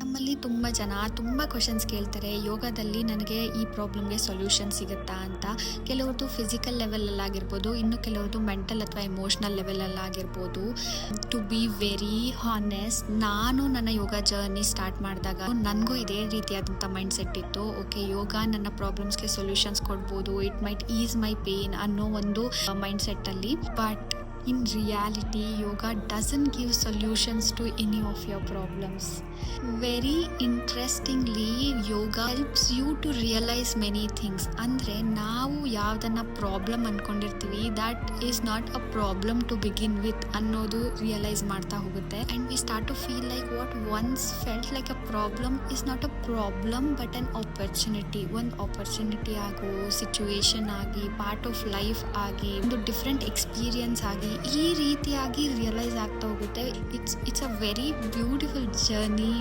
ನಮ್ಮಲ್ಲಿ ತುಂಬ ಜನ ತುಂಬ ಕ್ವಶನ್ಸ್ ಕೇಳ್ತಾರೆ, ಯೋಗದಲ್ಲಿ ನನಗೆ ಈ ಪ್ರಾಬ್ಲಮ್ಗೆ ಸೊಲ್ಯೂಷನ್ ಸಿಗುತ್ತಾ ಅಂತ. ಕೆಲವ್ರದ್ದು ಫಿಸಿಕಲ್ ಲೆವೆಲಲ್ಲಾಗಿರ್ಬೋದು, ಇನ್ನು ಕೆಲವ್ರದ್ದು ಮೆಂಟಲ್ ಅಥವಾ ಎಮೋಷ್ನಲ್ ಲೆವೆಲಲ್ಲಾಗಿರ್ಬೋದು. ಟು ಬಿ ವೆರಿ ಹಾನೆಸ್ಟ್, ನಾನು ನನ್ನ ಯೋಗ ಜರ್ನಿ ಸ್ಟಾರ್ಟ್ ಮಾಡಿದಾಗ ನನಗೂ ಇದೇ ರೀತಿಯಾದಂಥ ಮೈಂಡ್ ಸೆಟ್ ಇತ್ತು. ಓಕೆ, ಯೋಗ ನನ್ನ ಪ್ರಾಬ್ಲಮ್ಸ್ಗೆ ಸೊಲ್ಯೂಷನ್ಸ್ ಕೊಡ್ಬೋದು, it might is my pain ಅನ್ನೋ ಒಂದು ಮೈಂಡ್ ಸೆಟ್ಟಲ್ಲಿ. But in reality, yoga doesn't give solutions to any of your problems. Very interestingly, yoga helps you to realize many things. ಅಂದ್ರೆ ನಾವು ಯಾವ್ದನ್ನ ಪ್ರಾಬ್ಲಮ್ ಅನ್ಕೊಂಡಿರ್ತೀವಿ, that is not a problem to begin with ಅನ್ನೋದು realise ಮಾಡ್ತಾ ಹೋಗುತ್ತೆ. And we start to feel like what once felt like a problem is not a problem but an opportunity. ಒಂದು opportunity ಆಗೋ, situation ಆಗಿ, part of life ಆಗಿ, ಒಂದು different experience ಆಗಿ ಈ ರೀತಿಯಾಗಿ ರಿಯಲೈಸ್ ಆಗ್ತಾ ಹೋಗುತ್ತೆ. It's a very beautiful journey.